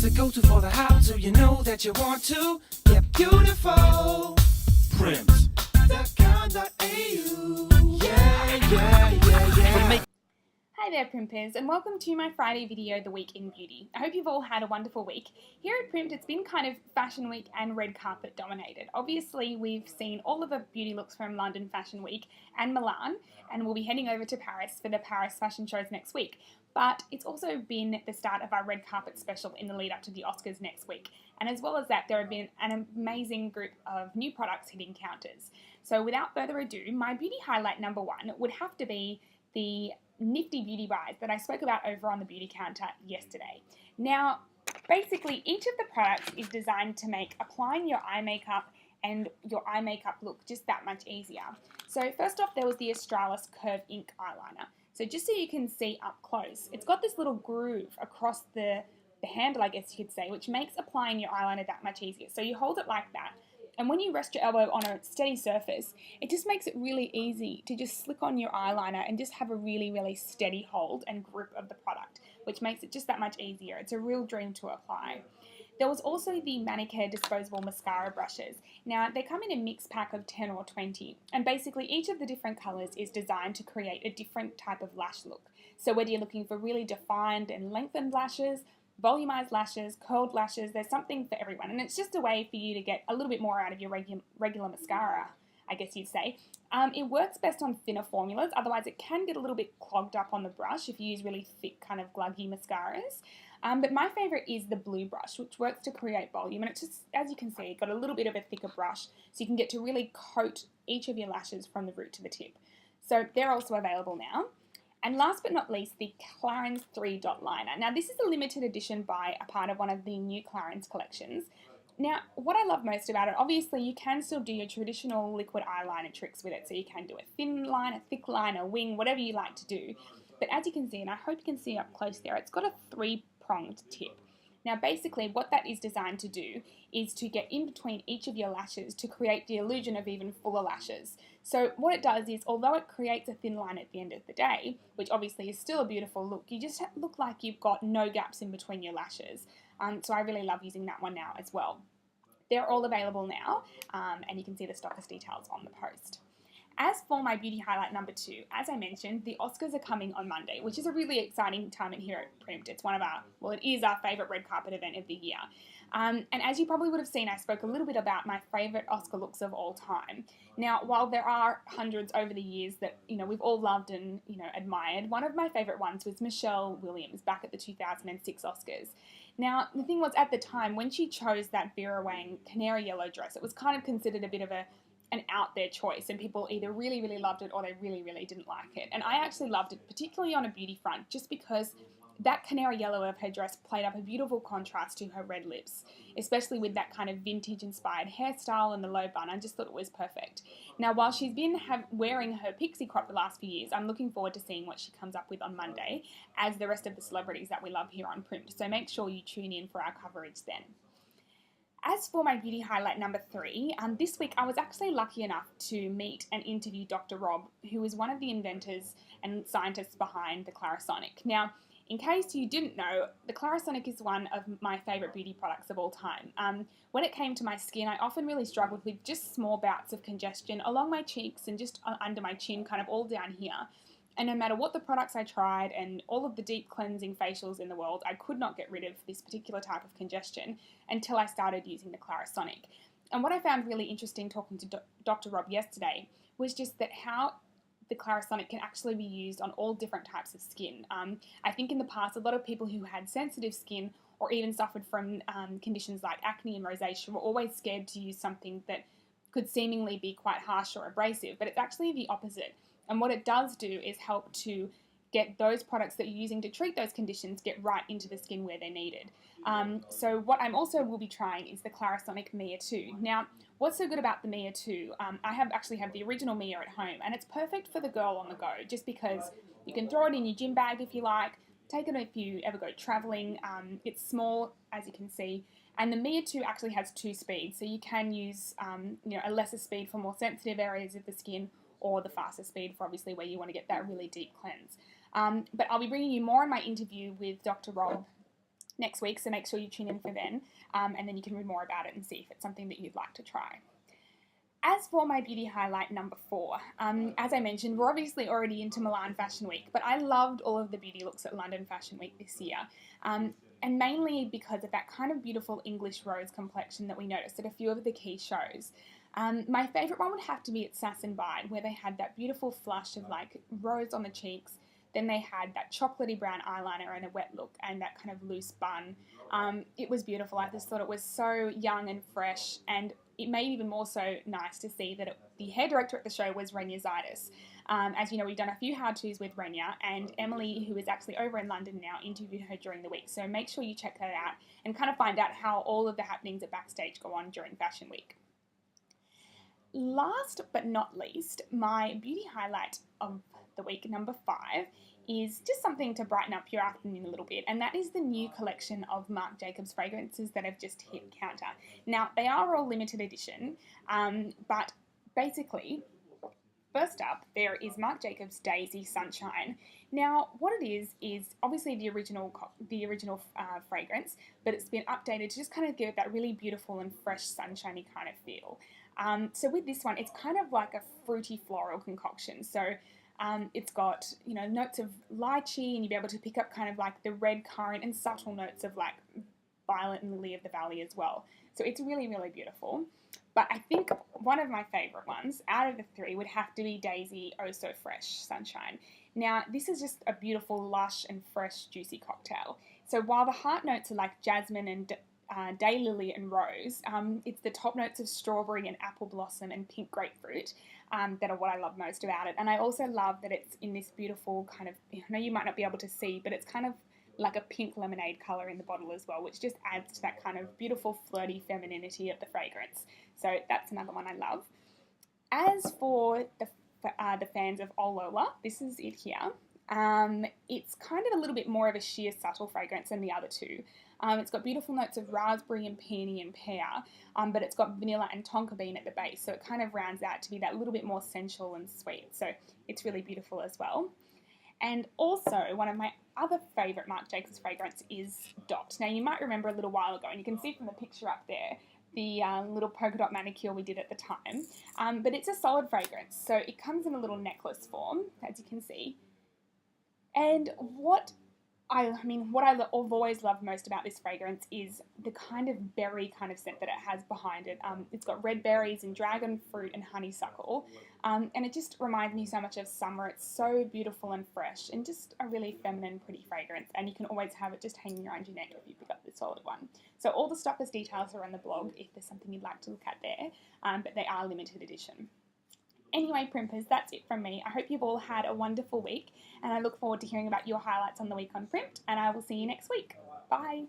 the go-to for the how to. You know that you want to get beautiful. Prims.com.au. Yeah. Hi there, Primpers, and welcome to my Friday video, The Week in Beauty. I hope you've all had a wonderful week. Here at Primped, it's been kind of Fashion Week and red carpet dominated. Obviously, we've seen all of the beauty looks from London Fashion Week and Milan, and we'll be heading over to Paris for the Paris fashion shows next week. But it's also been the start of our red carpet special in the lead up to the Oscars next week. And as well as that, there have been an amazing group of new products hitting counters. So without further ado, my beauty highlight number one would have to be the nifty beauty buys that I spoke about over on the beauty counter yesterday. Now, basically, each of the products is designed to make applying your eye makeup and your eye makeup look just that much easier. So first off, there was the Australis Curve Ink Eyeliner. So just so you can see up close, it's got this little groove across the handle, I guess you could say, which makes applying your eyeliner that much easier. So you hold it like that, and when you rest your elbow on a steady surface, it just makes it really easy to just slick on your eyeliner and just have a really, really steady hold and grip of the product, which makes it just that much easier. It's a real dream to apply. There was also the Manicare disposable mascara brushes. Now, they come in a mixed pack of 10 or 20, and basically each of the different colours is designed to create a different type of lash look. So whether you're looking for really defined and lengthened lashes, volumized lashes, curled lashes, there's something for everyone. And it's just a way for you to get a little bit more out of your regular mascara, I guess you'd say. It works best on thinner formulas, otherwise it can get a little bit clogged up on the brush if you use really thick kind of gluggy mascaras. But my favourite is the blue brush, which works to create volume. And it's just, as you can see, got a little bit of a thicker brush, so you can get to really coat each of your lashes from the root to the tip. So they're also available now. And last but not least, the Clarins 3 Dot Liner. Now, this is a limited edition by a part of one of the new Clarins collections. Now, what I love most about it, obviously, you can still do your traditional liquid eyeliner tricks with it. So you can do a thin line, a thick line, a wing, whatever you like to do. But as you can see, and I hope you can see up close there, it's got a three-pronged tip. Now, basically, what that is designed to do is to get in between each of your lashes to create the illusion of even fuller lashes. So what it does is, although it creates a thin line at the end of the day, which obviously is still a beautiful look, you just look like you've got no gaps in between your lashes. So I really love using that one now as well. They're all available now, and you can see the stockist details on the post. As for my beauty highlight number two, as I mentioned, the Oscars are coming on Monday, which is a really exciting time in here at Primped. It's it is our favourite red carpet event of the year. And as you probably would have seen, I spoke a little bit about my favourite Oscar looks of all time. Now, while there are hundreds over the years that, we've all loved and, admired, one of my favourite ones was Michelle Williams back at the 2006 Oscars. Now, the thing was, at the time, when she chose that Vera Wang canary yellow dress, it was kind of considered a bit of an out there choice, and people either really, really loved it or they really, really didn't like it. And I actually loved it, particularly on a beauty front, just because that canary yellow of her dress played up a beautiful contrast to her red lips, especially with that kind of vintage-inspired hairstyle and the low bun. I just thought it was perfect. Now, while she's been wearing her pixie crop the last few years, I'm looking forward to seeing what she comes up with on Monday, as the rest of the celebrities that we love here on Primped. So make sure you tune in for our coverage then. As for my beauty highlight number three, this week I was actually lucky enough to meet and interview Dr. Rob, who is one of the inventors and scientists behind the Clarisonic. Now, in case you didn't know, the Clarisonic is one of my favourite beauty products of all time. When it came to my skin, I often really struggled with just small bouts of congestion along my cheeks and just under my chin, kind of all down here. And no matter what the products I tried and all of the deep cleansing facials in the world, I could not get rid of this particular type of congestion until I started using the Clarisonic. And what I found really interesting talking to Dr. Rob yesterday was just that how the Clarisonic can actually be used on all different types of skin. I think in the past, a lot of people who had sensitive skin or even suffered from conditions like acne and rosacea were always scared to use something that could seemingly be quite harsh or abrasive, but it's actually the opposite. And what it does do is help to get those products that you're using to treat those conditions get right into the skin where they're needed. So what I'm also will be trying is the Clarisonic Mia 2. Now, what's so good about the Mia 2, I actually have the original Mia at home, and it's perfect for the girl on the go, just because you can throw it in your gym bag if you like, take it if you ever go traveling. It's small, as you can see, and the Mia 2 actually has 2 speeds, so you can use a lesser speed for more sensitive areas of the skin, or the faster speed for obviously where you want to get that really deep cleanse. But I'll be bringing you more in my interview with Dr. Rob next week, so make sure you tune in for then, and then you can read more about it and see if it's something that you'd like to try. As for my beauty highlight number 4, as I mentioned, we're obviously already into Milan Fashion Week, but I loved all of the beauty looks at London Fashion Week this year, and mainly because of that kind of beautiful English rose complexion that we noticed at a few of the key shows. My favourite one would have to be at Sass Bide, where they had that beautiful flush of like rose on the cheeks. Then they had that chocolatey brown eyeliner and a wet look and that kind of loose bun. It was beautiful. I just thought it was so young and fresh, and it made it even more so nice to see that the hair director at the show was Renya Zaitis. As you know, we've done a few how-tos with Renya, and Emily, who is actually over in London now, interviewed her during the week. So make sure you check that out and kind of find out how all of the happenings at Backstage go on during Fashion Week. Last but not least, my beauty highlight of the week, number 5, is just something to brighten up your afternoon a little bit, and that is the new collection of Marc Jacobs fragrances that have just hit counter. Now, they are all limited edition, but basically, first up, there is Marc Jacobs Daisy Sunshine. Now, what it is obviously the original fragrance, but it's been updated to just kind of give it that really beautiful and fresh, sunshiny kind of feel. So with this one, it's kind of like a fruity floral concoction. So it's got, you know, notes of lychee, and you'll be able to pick up kind of like the red currant and subtle notes of like violet and lily of the valley as well. So it's really, really beautiful. But I think one of my favourite ones out of the 3 would have to be Daisy Oh So Fresh Sunshine. Now, this is just a beautiful, lush and fresh, juicy cocktail. So while the heart notes are like jasmine and daylily and rose, it's the top notes of strawberry and apple blossom and pink grapefruit that are what I love most about it. And I also love that it's in this beautiful kind of, I know you might not be able to see, but it's kind of like a pink lemonade colour in the bottle as well, which just adds to that kind of beautiful flirty femininity of the fragrance. So that's another one I love. As for the fans of Olola, this is it here. It's kind of a little bit more of a sheer subtle fragrance than the other 2. It's got beautiful notes of raspberry and peony and pear, but it's got vanilla and tonka bean at the base, so it kind of rounds out to be that little bit more sensual and sweet. So it's really beautiful as well. And also, one of my other favourite Marc Jacobs fragrance is Dot. Now, you might remember a little while ago, and you can see from the picture up there, the little polka dot manicure we did at the time. But it's a solid fragrance, so it comes in a little necklace form, as you can see. And what I've always loved most about this fragrance is the kind of berry kind of scent that it has behind it. It's got red berries and dragon fruit and honeysuckle, and it just reminds me so much of summer. It's so beautiful and fresh, and just a really feminine, pretty fragrance, and you can always have it just hanging around your neck if you pick up the solid one. So all the stockers details are on the blog if there's something you'd like to look at there, but they are limited edition. Anyway, Primpers, that's it from me. I hope you've all had a wonderful week, and I look forward to hearing about your highlights on the week on Primped, and I will see you next week. Bye.